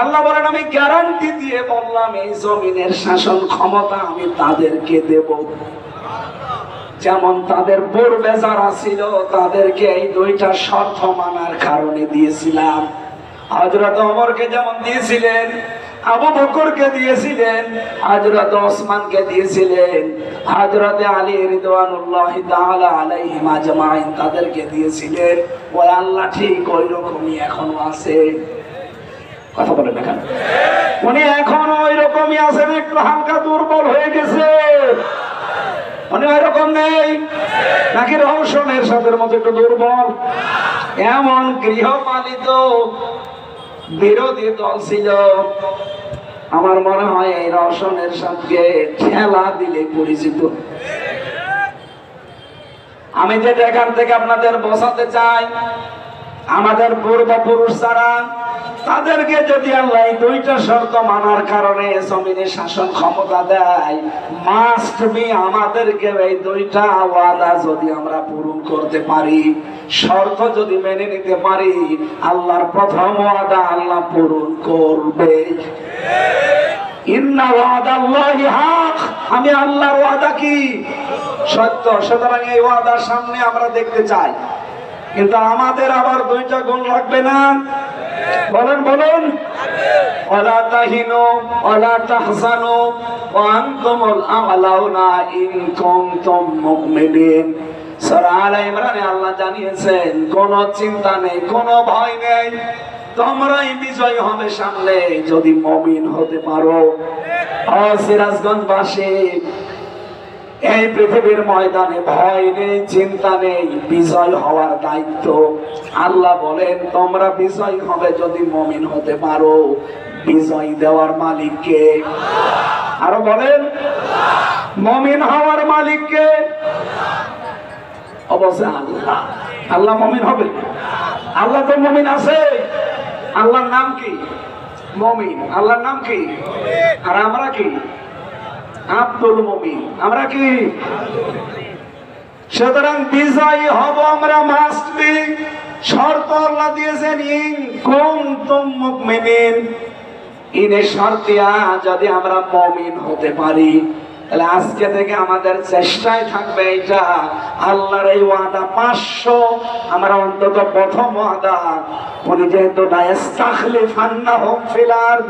আল্লাহ বলেন আমি গ্যারান্টি দিয়ে বললাম এই জমিনের শাসন ক্ষমতা আমি তাদেরকে দেব, যেমন তাদের পূর্বে যারা ছিল তাদেরকে এই দুইটা শর্ত মানার কারণে দিয়েছিলাম। হযরত ওমরকে যেমন দিয়েছিলেন, আবু বকরকে দিয়েছিলেন, হযরত ওসমানকে দিয়েছিলেন, হযরত আলী রিদওয়ানুল্লাহি তাআলা আলাইহিম আজমাইন তাদেরকে দিয়েছিলেন। ওই আল্লাহ ঠিক ওই রকমই এখনো আছে। কথা বলেন না কেন? উনি এখনো ওই রকমই আছেন, একটু হালকা দুর্বল হয়ে গেছে। উনি ওই রকম নেই নাকি রওশনের সাথে মতো একটু দুর্বল? এমন গৃহপালিত বিরোধী দল ছিল, আমার মনে হয় এই রওশনের সাথে ঠেলা দিলে পরিচিত। আমি যেটা এখান থেকে আপনাদের বোঝাতে চাই, আমাদের পূর্বপুরুষ যারা, তাদেরকে যদি আল্লাহ দুইটা শর্ত মানার কারণে জমিনে শাসন ক্ষমতা দেয়, মাস্ট বি আমাদেরকে এই দুইটা ওয়াদা যদি আমরা পূরণ করতে পারি, শর্ত যদি মেনে নিতে পারি, আল্লাহর প্রথম ওয়াদা আল্লাহ পূরণ করবে। ইন্না ওয়াদাল্লাহি হক, আমি আল্লাহর ওয়াদা কি সত্য। সুতরাং এই ওয়াদার সামনে আমরা দেখতে চাই, কিন্তু আমাদের আবার দুইটা গুণ লাগবে না? বলেন বলেন। ওয়ালা তাহিনু ওয়ালা তাহজানু ওয়া আনতুমুল আ'লাউনা ইন কুনতুম মুমিনিন। সূরা আলে ইমরানে আল্লাহ জানিয়েছেন কোন চিন্তা নেই, কোন ভয় নেই, তোমরাই বিজয় হবে সামনে যদি মুমিন হতে পারো। ও সিরাজগঞ্জবাসী, এই পৃথিবীর ময়দানে ভয় নেই, চিন্তা নেই, বিজয় হওয়ার দায়িত্ব আল্লাহ বলেন তোমরা বিজয় হবে যদি মুমিন হতে পারো। বিজয় দেওয়ার মালিক কে? আরো বলেন, মুমিন হওয়ার মালিক কে? অবশ্যই আল্লাহ। আল্লাহ মুমিন হবে? আল্লাহ তো মুমিন আছে। আল্লাহর নাম কি? মুমিন। আল্লাহর নাম কি? আর আমরা কি? আব্দুল মুমিন। আমরা কি? সুতরাং বিজয়ী হব আমরা মাস্ট বি। শর্ত আল্লাহ দিয়েছেন ইন কুনতুম মুমিনিন। ইনে শর্তিয়া যদি আমরা মুমিন হতে পারি, তাহলে আজকে থেকে আমাদের চেষ্টায় থাকবে এটা, আল্লাহর এই ওয়াদা 500 আমরা অন্তত প্রথম ওয়াদা, উনি যেহেতু নায়াস্তাখলিফান্নাহুম ফিল আরদ,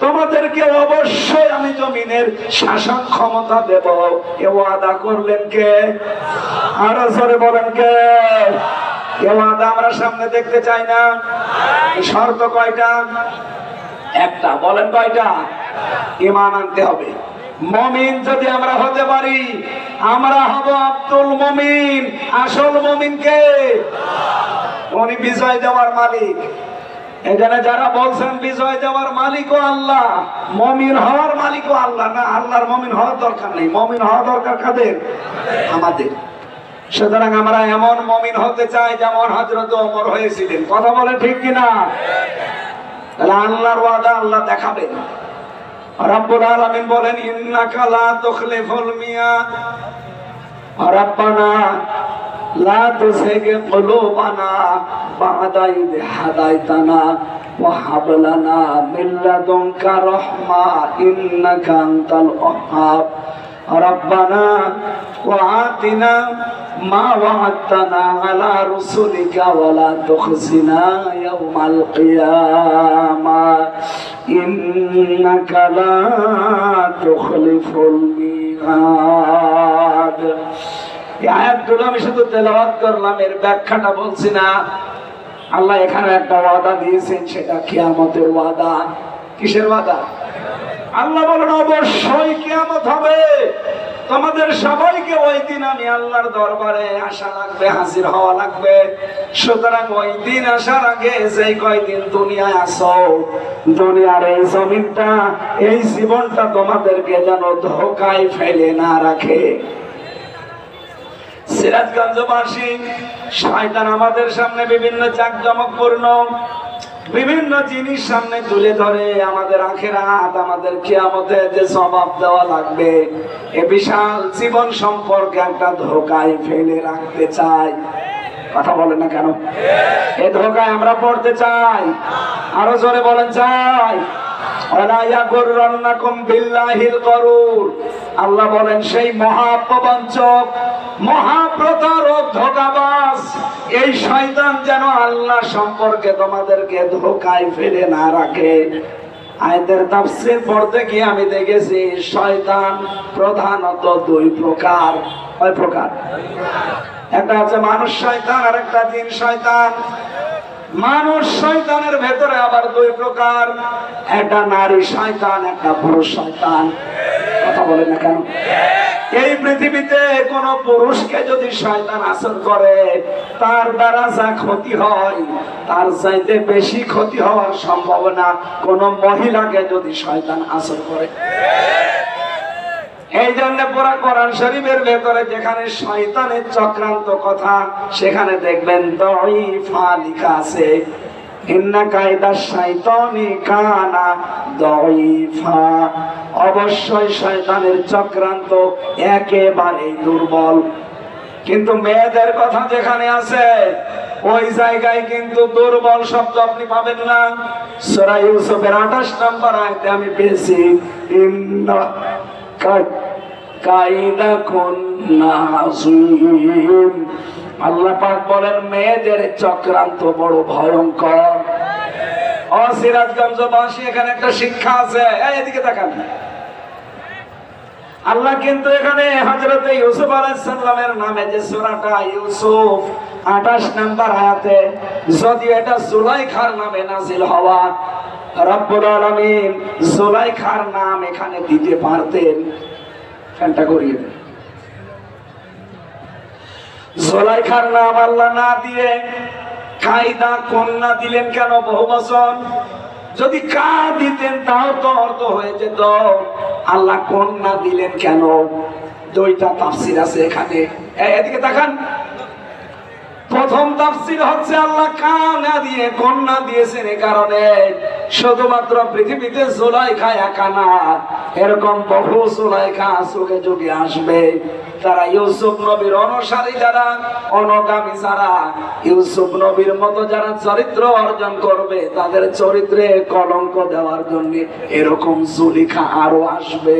তোমাদেরকে অবশ্যই আমি জমিনের শাসন ক্ষমতা দেব, এ ওয়াদা করলেন কে? আরো জোরে বলেন কে? এ ওয়াদা আমরা সামনে দেখতে চাই না? শর্ত কয়টা? একটা। বলেন কয়টা? ঈমান আনতে হবে। মুমিন যদি আমরা হতে পারি, আমরা হব আব্দুল মুমিন। আসল মুমিন কে? উনি বিজয় দেওয়ার মালিক। এখানে যারা বলছেন বিজয় দেওয়ার মালিকও আল্লাহ, মুমিন হওয়ার মালিকও আল্লাহ, না আল্লাহর মুমিন হওয়ার দরকার নেই। মুমিন হওয়া দরকার কাদের? আমাদের। সুতরাং আমরা এমন মুমিন হতে চাই যেমন হযরত ওমর হয়েছিলেন। কথা বলে ঠিক কিনা? তাহলে আল্লাহর ওয়াদা আল্লাহ দেখাবেন। রব্বুল আলামিন বলেন ইন্নাকা লা তুখলিফুল মিয়াদ, রব্বানা লা তুযিগ কুলুবানা বা'দা ইয হাদাইতানা ওয়া হাব লানা মিন লাদুনকা রাহমা ইন্নাকা আনতাল ওয়াহ্হাব। রব্বানা ওয়া আতিনা মা ওয়া'আদতানা আলা রাসূলিকা ওয়া লা তুখজিনা ইয়াওমাল কিয়ামাহ ইন্নাকা লা তুখলিফুল মিয়াদ। এই আয়াতগুলো আমি শুধু তেলাওয়াত করলাম, এর ব্যাখ্যাটা বলছি না। আল্লাহ এখানে একটা ওয়াদা দিয়েছেন, সেটা কিয়ামতের ওয়াদা। কিসের ওয়াদা? আল্লাহ বলেন অবশ্যই কিয়ামত হবে, তোমাদের সবাইকে ওই দিন আমি আল্লাহর দরবারে আসা লাগবে, হাজির হওয়া লাগবে। সুতরাং ওই দিন আসার আগে যে কয়দিন দুনিয়ায় আসো, দুনিয়ার এই জমিনটা, এই জীবনটা তোমাদেরকে যেন ধোকায় ফেলে না রাখে। সিরাজগঞ্জবাসী, শয়তান আমাদের সামনে বিভিন্ন জাঁকজমকপূর্ণ বিভিন্ন জিনিস সামনে তুলে ধরে, আমাদের আখিরাত, আমাদের কিয়ামতে যে জবাব দেওয়া লাগবে, এ বিশাল জীবন সম্পর্কে একটা ধোকায় ফেলে রাখতে চায়। কথা বলেন না কেন? এই ধোকায় আমরা পড়তে চাই? আরো জোরে বলেন চাই। আল্লাহ বলেন সেই মহাপ্রবঞ্চক, মহাপ্রতারক, ধোঁকাবাজ এই শয়তান যেন আল্লাহ সম্পর্কে তোমাদেরকে ধোঁকায় ফেলে না রাখে। আয়াতের তাফসীর পড়তে গিয়ে আমি দেখেছি শয়তান প্রধানত দুই প্রকার। কয় প্রকার? একটা হচ্ছে মানুষ শয়তান আর একটা জিন শয়তান। মানুষ শয়তানের ভেতরে আবার দুই প্রকার, একটা নারী শয়তান, একটা পুরুষ শয়তান। কথা বলেন না কেন? এই পৃথিবীতে কোন পুরুষকে যদি শয়তান আসর করে তার দ্বারা যা ক্ষতি হয় তার চাইতে বেশি ক্ষতি হওয়ার সম্ভাবনা কোন মহিলাকে যদি শয়তান আসর করে। এই জন্য পুরা কোরআন শরীফের ভেতরে যেখানে শয়তানের চক্রান্ত কথা সেখানে দেখবেন দাঈফা লেখা আছে, ইন্না কায়দা শাইতানি কানা দাঈফা। অবশ্যই শয়তানের চক্রান্ত একেবারে দুর্বল। কিন্তু মেয়েদের কথা যেখানে আছে ওই জায়গায় কিন্তু দুর্বল শব্দ আপনি পাবেন না। সূরা ইউসুফের 28 নম্বর আয়াতে আমি পেয়েছি, ইন্না কায়দাকুন্না আযীম। আল্লাহ পাক বলেন মেয়েদের চক্রান্ত বড় ভয়ঙ্কর। ও সিরাজগঞ্জবাসী, এখানে একটা শিক্ষা আছে, এদিকে তাকান। আল্লাহ কিন্তু এখানে হযরত ইউসুফ আলাইহিস সালামের নামে যে সূরাটা ইউসুফ 28 নম্বর আয়াতে, যদিও এটা জুলাইখার নামে নাযিল হওয়া, রব্বুল আলামিন জুলাইখার নাম এখানে দিতে পারতেন। ফ্যানটা করিয়ে দেন। জুলাইখার নাম আল্লাহ না দিয়ে কায়দা কন্যা দিলেন কেন বহুবচন? যদি কা দিতেন তাও তো অর্থ হয়ে যেত। আল্লাহ কন্যা দিলেন কেন? দুইটা তাফসীর আছে এখানে, এদিকে তাকান। প্রথম তাফসীর হচ্ছে আল্লাহ কানা দিয়ে কন্যা দিয়েছেন এই কারণে শুধুমাত্র পৃথিবীতে জুলাইখা একা না, এরকম বহু জুলাইখা যুগে যুগে আসবে। তারা ইউসুফ নবীর অনুসারী যারা, অনুগামী যারা, ইউসুফ নবীর মতো যারা চরিত্র অর্জন করবে তাদের চরিত্রে কলঙ্ক দেওয়ার জন্য এরকম জুলাইখা আরো আসবে।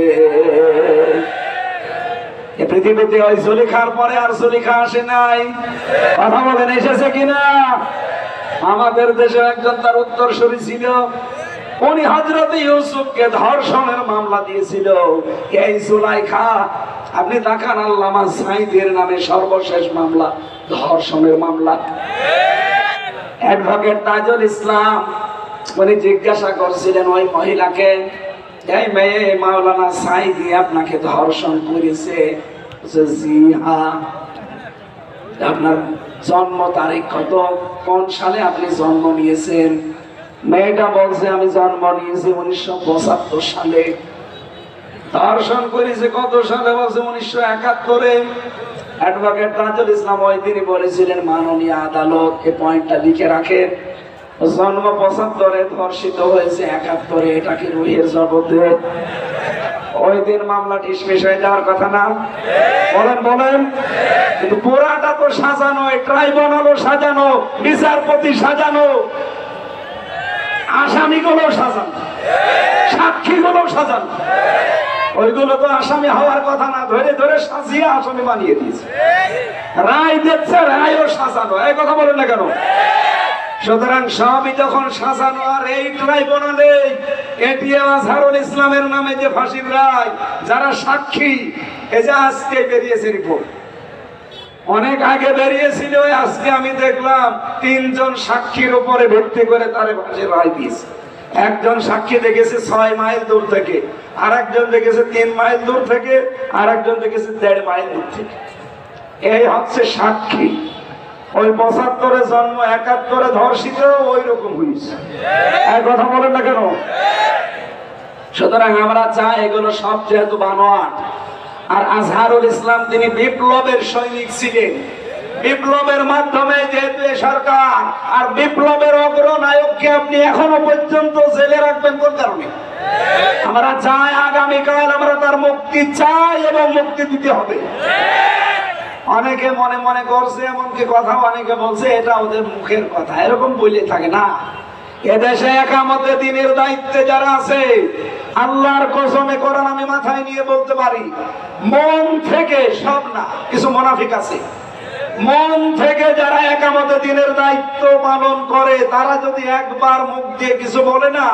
পৃথিবীতে ওই জুলাইখার পরে আর জুলাইখা আসে নাই। কথা বলেন এসেছে কিনা? আমাদের দেশে একজন তার উত্তরসূরি ছিল, উনি হযরত ইউসুফকে ধর্ষণের মামলা দিয়েছিল। এই জুলাইখা, আপনি দেখান আল্লামা সাঈদের নামে সর্বশেষ মামলা ধর্ষণের মামলা। অ্যাডভোকেট তাজুল ইসলাম উনি জিজ্ঞাসা করছিলেন ওই মহিলাকে, এই মেয়ে মাওলানা সাঈদী আপনাকে ধর্ষণ করেছে? জি হ্যাঁ। আপনার জন্ম তারিখ কত, কোন সালে আপনি জন্ম নিয়েছেন? মেয়েটা বলছে আমি জন্ম নিয়েছি 1975 সালে। ধর্ষণ করেছে কত সালে? বলছে 1971-এ। অ্যাডভোকেট তাজুল ইসলাম ওই দিনই বলেছিলেন মাননীয় আদালত এই পয়েন্টটা লিখে রাখেন, জন্ম 75-এ, ধর্ষিত হয়েছে 71-এ, এটা কি রুহের জগতে? ওই দিন মামলা ডিসমিস হয়ে যাওয়ার কথা না? বলেন বলেন। কিন্তু পুরাটা তো সাজানো, ট্রাইব্যুনালও সাজানো, বিচারপতি সাজানো, আসামিগুলো সাজানো, সাক্ষীগুলো সাজানো। ওইগুলো তো আসামি হওয়ার কথা না, ধরে ধরে সাজিয়ে আসামি বানিয়ে দিয়েছে। রায় দিচ্ছে, রায়ও সাজানো। এই কথা বলেন না কেন? সুতরাং সবই যখন সাজানো, আর এই ট্রাইব্যুনালে এটিএম আজহারুল ইসলামের নামে যে ফাঁসির রায়, যারা সাক্ষী, এই যে আজকে বেরিয়েছে রিপোর্ট, অনেক আগে বেরিয়েছিল, আজকে আমি দেখলাম 3 জন সাক্ষীর উপরে ভিত্তি করে তারে ফাঁসির রায় দিয়েছে। একজন সাক্ষী দেখেছে 6 মাইল দূর থেকে, আর একজন দেখেছে 3 মাইল দূর থেকে, আর একজন দেখেছে 1.5 মাইল দূর থেকে। এই হচ্ছে সাক্ষী। ওই 75-এ জন্ম, 71-এ ধর্ষিত, ওই রকম হয়েছে। এই কথা বলেন না কেন? সুতরাং আমরা চাই এগুলো সব যেহেতু বানোয়াট। আর আজহারুল ইসলাম তিনি বিপ্লবের সৈনিক ছিলেন, বিপ্লবের মাধ্যমে যেহেতু সরকার, আর বিপ্লবের অগ্রনায়ককে আপনি এখনো পর্যন্ত জেলে রাখবেন কোন কারণে? আমরা চাই আগামীকাল আমরা তার মুক্তি চাই এবং মুক্তি দিতে হবে। অনেকে মনে মনে করছে, এমনকি কথা অনেকে বলছে এটা ওদের মুখের কথা, এরকম বলে থাকে না। এদেশে একামতে দিনের দায়িত্বে যারা আছে, আল্লাহর কসমে কোরআন আমি মাথায় নিয়ে বলতে পারি, মন থেকে, সব না, কিছু মুনাফিক আছে, মন থেকে যারা একামতে দিনের দায়িত্ব পালন করে, তারা যদি একবার মুখ দিয়ে কিছু বলে না,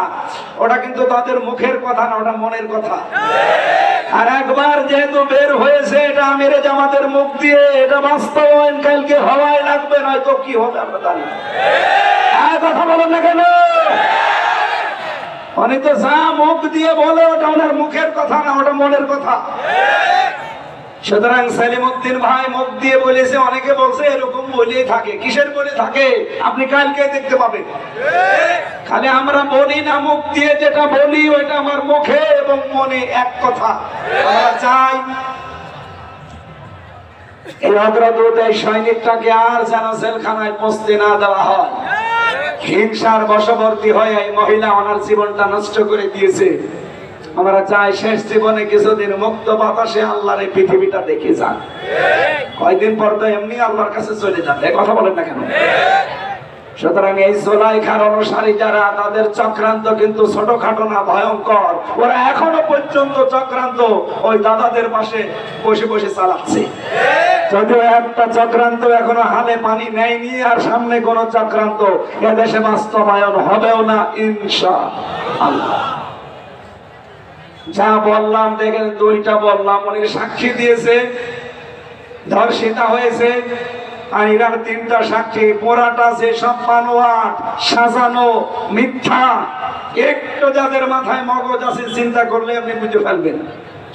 ওটা কিন্তু তাদের মুখের কথা না, ওটা মনের কথা। আর একবার যেহেতু বের হয়েছে, এটা আমিরে জামাতের মুখ দিয়ে, এটা বাস্তবায়ন কালকে হওয়াই লাগবে, নয়তো কি হবে আমরা জানি না। কথা বলেন না কেন? অনেকে যা মুখ দিয়ে বলে ওটা ওনার মুখের কথা না, ওটা মনের কথা। সুতরাং সেলিমউদ্দিন ভাই মুখ দিয়ে বলেছে, অনেকে বলছে এরকম বলেই থাকে। কিসের বলে থাকে আপনি কালকে দেখতে পাবেন। খালি আমরা বলি না, মুখ দিয়ে যেটা বলি ওইটা আমার মুখে এবং মনে এক কথা। আমরা চাই এই অগ্রদূত এই সৈনিকটাকে আর যেন জেলখানায় পৌঁছতে না দেওয়া হয়। হিংসার বশবর্তী হয়ে এই মহিলা ওনার জীবনটা নষ্ট করে দিয়েছে। আমরা চাই শেষ জীবনে কিছুদিন মুক্ত বাতাসে আল্লাহর এই পৃথিবীটা দেখে যান। কয়দিন পর তো এমনি আল্লাহর কাছে চলে যাবে, কথা বলেন না কেন? সুতরাং এই জুলাইখার অনুসারী যারা, তাদের চক্রান্ত কিন্তু ছোটখাটো না, ভয়ঙ্কর। ওরা এখনো পর্যন্ত চক্রান্ত ওই দাদাদের পাশে বসে বসে চালাচ্ছে। যদিও একটা চক্রান্ত এখনো হালে পানি নেয়নি, আর সামনে কোন চক্রান্ত এদেশে বাস্তবায়ন হবেও না ইনশাআল্লাহ। যা বললাম দেখেন, দুইটা বললাম, অনেকে সাক্ষী দিয়েছে, ধর্ষিতা হয়েছে, আর এর তিনটা সাক্ষী। পোড়াটা যে সব বানোয়াট, সাজানো, মিথ্যা। একটু যাদের মাথায় মগজ আছে, চিন্তা করলে আপনি বুঝে ফেলবেন।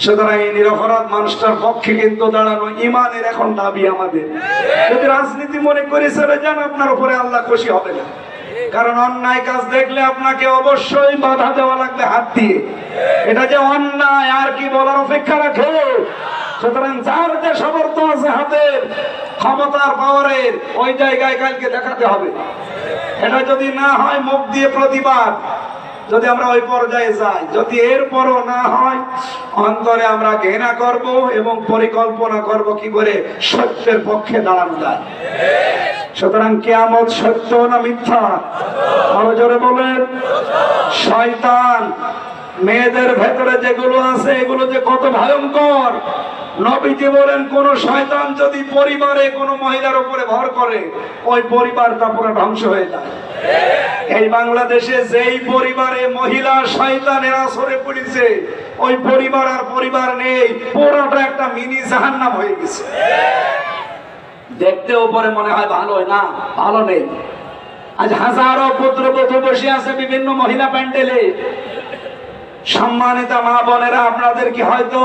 সুতরাং এই নিরপরাধ মানুষটার পক্ষে কিন্তু দাঁড়ানো ইমানের এখন দাবি আমাদের। যদি রাজনীতি মনে করে চলে যান, আপনার উপরে আল্লাহ খুশি হবে না। কারণ অন্যায় কাজ দেখলে আপনাকে অবশ্যই বাধা দেওয়া লাগবে হাত দিয়ে। এটা যে অন্যায় আর কি বলার অপেক্ষা রাখে। সুতরাং যার যে সামর্থ্য আছে হাতের, ক্ষমতার, পাওয়ারের, ওই জায়গায় কালকে দেখাতে হবে। এটা যদি না হয় মুখ দিয়ে প্রতিবাদ, যদি আমরা ওই পর্যায়ে যাই, যদি এরপরও না হয়, অন্তরে আমরা ঘৃণা করব এবং পরিকল্পনা করব কি করে সত্যের পক্ষে দাঁড়ানো যায়। সুতরাং কিয়ামত সত্য না মিথ্যা? আরো জোরে বলেন। শয়তান মেয়েদের ভেতরে যেগুলো আছে, এগুলো যে কত ভয়ঙ্কর। নবীজি বলেন, কোন শয়তান যদি পরিবারে কোন মহিলার উপরে ভর করে, ওই পরিবারটা পুরো ধ্বংস হয়ে যায়। এই বাংলাদেশে যেই পরিবারে মহিলা শয়তানের আসরে পড়েছে, ওই পরিবার আর পরিবার নেই, পুরোটা একটা মিনি জাহান্নাম হয়ে গেছে। দেখতে উপরে মনে হয় ভালো, না, ভালো নেই। আজ হাজারো পুত্রবধূ বসে আছে বিভিন্ন মহিলা প্যান্ডেলে। সম্মানিত মা বোনেরা, আপনাদের কি হয়তো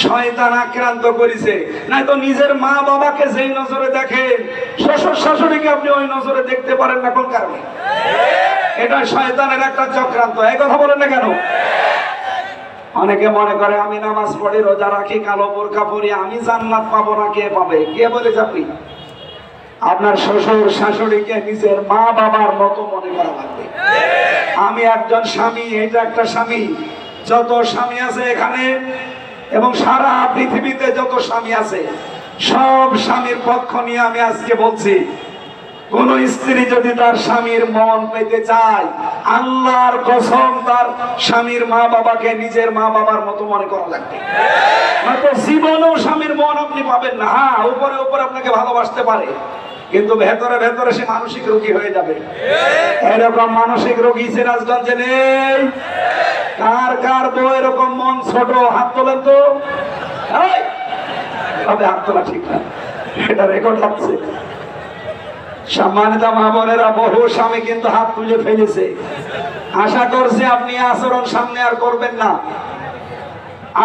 শয়তান আক্রান্ত করেছে? নাই তো নিজের মা বাবাকে যেই নজরে দেখেন, শ্বশুর শাশুড়িকে আপনি ওই নজরে দেখতে পারেন না। কোন কারণে? এটা শয়তানের একটা চক্রান্ত। এই কথা বলেন না কেন? অনেকে মনে করে আমি নামাজ পড়ি, রোজা রাখি, কালো বোরকা পরি, আমি জান্নাত পাবো না। কে পাবে? কে বলেছে আপনি? আপনার শ্বশুর শাশুড়িকে নিজের মা বাবার মতো মনে করা লাগবে। আমি একজন স্বামী, এটা একটা স্বামী। যত স্বামী আছে এখানে এবং সারা পৃথিবীতে যত স্বামী আছে, সব স্বামীর পক্ষ নিয়ে আমি আজকে বলছি, কোন স্ত্রী যদি তার স্বামীর মন পেতে চায়, আল্লাহর কসম তার স্বামীর মা বাবাকে নিজের মা বাবার মতো মনে করা লাগবে। নয়তো জীবনেও স্বামীর মন আপনি পাবেন না। হ্যাঁ, উপরে উপরে আপনাকে ভালোবাসতে পারে, কিন্তু ভেতরে ভেতরে সে মানসিক রোগী হয়ে যাবে। এরকম মানসিক রোগী সিরাজগঞ্জে নেই? কার কার বউ এরকম মন ছোট? হাত তোলেন তো। হাত তোলা ঠিক না, এটা রেকর্ড হচ্ছে। সম্মানিত মা বোনেরা, বহু স্বামী কিন্তু হাত তুলে ফেলেছে। আশা করছি আপনি আচরণ সামনে আর করবেন না।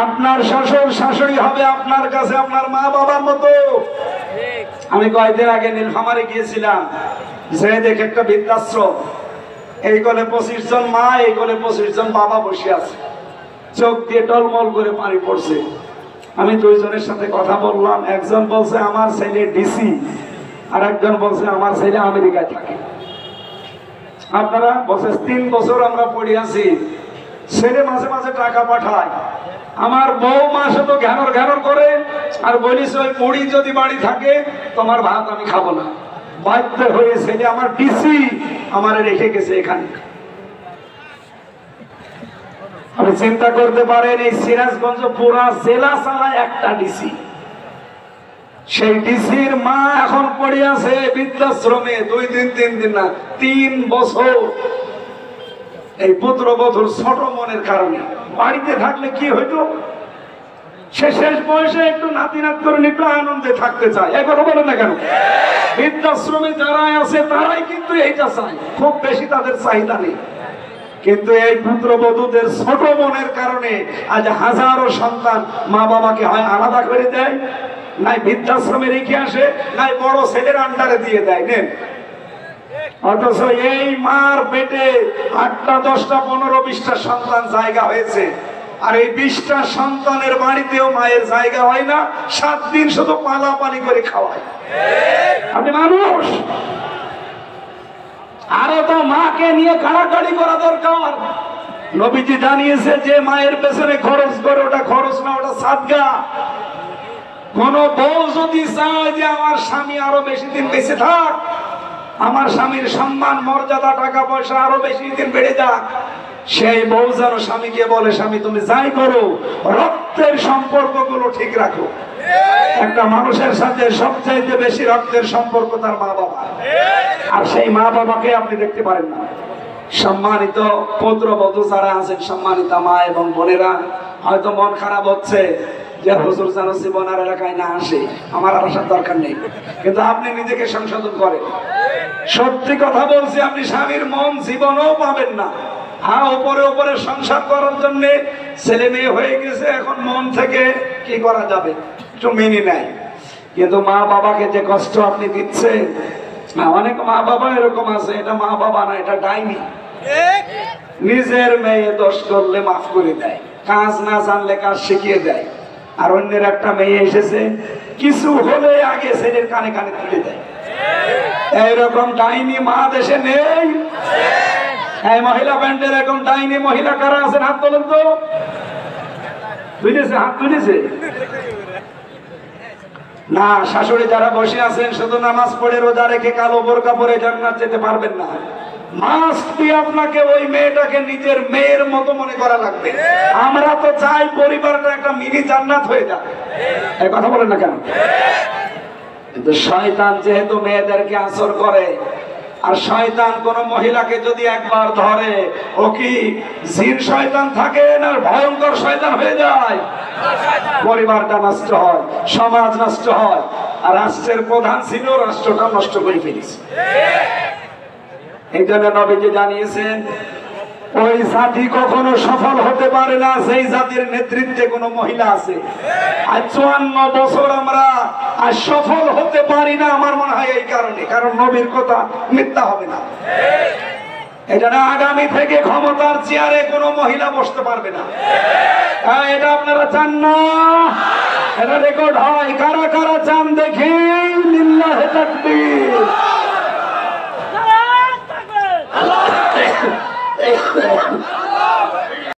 আপনার শ্বশুর শাশুড়ি হবে আপনার কাছে আপনার মা বাবার মতো। আমি কয়েকদিন আগে নীলফামারে গিয়েছিলাম, যে দেখে একটা বৃদ্ধাশ্রম। এই কোলে 25 জন মা, এই কোলে 25 জন বাবা বসে আছে, চোখ দিয়ে টলমল করে পানি পড়ছে। আমি দুইজনের সাথে কথা বললাম। একজন বলছে আমার ছেলে ডিসি, আর একজন বলছে আমার ছেলে আমেরিকায় থাকে। আপনারা বলছে 3 বছর আমরা পড়ে আছি, ছেলে মাঝে মাঝে টাকা পাঠায়, আমার বউ মাসে তো ঘ্যানর ঘ্যানর করে আর বলিস ওই মুড়ি যদি বাড়ি থাকে তোমার ভাত আমি খাবো না। বাধ্য হয়ে ছেলে আমার ডিসি আমার রেখে গেছে এখানে। আপনি চিন্তা করতে পারেন এই সিরাজগঞ্জ পুরা জেলা চালায় একটা ডিসি, সেই ডিসির মা এখন পড়ে আছে বৃদ্ধাশ্রমে 2 দিন 3 দিন না 3 বছর এই পুত্রবধূর ছোট মনের কারণে। বাড়িতে থাকলে কি হইতো, সে শেষ বয়সে একটু নাতি নাত করে একটু আনন্দে থাকতে চায়, এই কথা বলেন না কেন? বৃদ্ধাশ্রমে যারা আছে তারাই কিন্তু এইটা চায়, খুব বেশি তাদের চাহিদা নেই। কিন্তু এই পুত্রবধূদের ছোট মনের কারণে আজ হাজারো সন্তান মা বাবাকে হয় আলাদা করে দেয়, নাই বৃদ্ধাশ্রমে রেখে আসে, নাই বড় ছেলের আন্ডারে দিয়ে দেয় নেন। অথচ এই মার পেটে 8টা 10টা 15 20টা সন্তান জায়গা হয়েছে, আর এই 20টা সন্তানের বাড়িতেও মায়ের জায়গা হয় না, 7 দিন শুধু পালাপালি করে খাওয়ায়। আপনি মানুষ, আরো তো মাকে নিয়ে কাড়াকাড়ি করা দরকার। নবীজি জানিয়েছে যে মায়ের পেছনে খরচ করে ওটা খরচ না, ওটা সাদগা। কোন বউ যদি চায় যে আমার স্বামী আরো বেশি দিন বেঁচে থাক, আমার স্বামীর সম্মান মর্যাদা টাকা পয়সা আরো বেশি দিন বেড়ে যাক, সেই বউ যেন স্বামীকে বলে স্বামী তুমি যাই করো রক্তের সম্পর্কগুলো ঠিক রাখো। একটা মানুষের সাথে সবচাইতে বেশি রক্তের সম্পর্ক তার মা বাবা, আর সেই মা বাবাকে আপনি দেখতে পারেন না। সম্মানিত পুত্রবধূ যারা আছেন, সম্মানিত মা এবং বোনেরা, হয়তো মন খারাপ হচ্ছে যে হুজুর যেন জীবন আর এলাকায় না আসে, আমার আর আসার দরকার নেই, কিন্তু আপনি নিজেকে সংশোধন করেন। সত্যি কথা বলছি, আপনি স্বামীর মন জীবনেও পাবেন না। হ্যাঁ, উপরে উপরে সংসার করার জন্য ছেলে মেয়ে হয়ে গেছে, এখন মন থেকে কি করা যাবে একটু মেনে নেয়, কিন্তু মা বাবাকে যে কষ্ট আপনি দিচ্ছেন, অনেক মা বাবা এরকম আছে, এটা মা বাবা না, এটা ডাইনি। নিজের মেয়ে দোষ করলে মাফ করে দেয়, কাজ না জানলে কাজ শিখিয়ে দেয়, আর অন্যের একটা মেয়ে এসেছে কিছু হলে আগে ছেলের কানে কানে তুলে দেয়। এইরকম ডাইনি মা দেশে নেই? এই মহিলা ব্যান্ডের এরকম ডাইনি মহিলা কারা আছেন হাত তোলেন তো। তুলেছে, হাত তুলেছে না? শাশুড়ি যারা বসে আছেন শুধু নামাজ পড়ে রোজা রেখে কালো বোরকা পরে জান্নাত যেতে পারবেন না। মাস্ট বি আপনাকে ওই মেয়েটাকে নিজের মেয়ের মতো মনে করা লাগবে। আমরা তো চাই পরিবারটা একটা মিনি জান্নাত হয়ে যাক, এই কথা বলেন না কেন? কিন্তু শয়তান যেহেতু মেয়েদেরকে আসর করে, আর শয়তান কোন মহিলাকে যদি একবার ধরে, ও কি জিন শয়তান থাকে না ভয়ঙ্কর শয়তান হয়ে যায়? পরিবারটা নষ্ট হয়, সমাজ নষ্ট হয়, আর রাষ্ট্রের প্রধান ছিল রাষ্ট্রটা নষ্ট করে ফেলেছে। এই জন্য নবীজি জানিয়েছেন ওই জাতি কখনো সফল হতে পারে না সেই জাতির নেতৃত্বে কোনো মহিলা আছে। আজ 54 বছর আমরা আজ সফল হতে পারি না, আমার মনে হয় এই কারণে, কারণ নবীর কথা মিথ্যা হবে না। এটা না আগামী থেকে ক্ষমতার চেয়ারে কোনো মহিলা বসতে পারবে না, এটা আপনারা চান না? এটা রেকর্ড হয়, কারা কারা চান দেখি লিল্লাহে তাকবীর।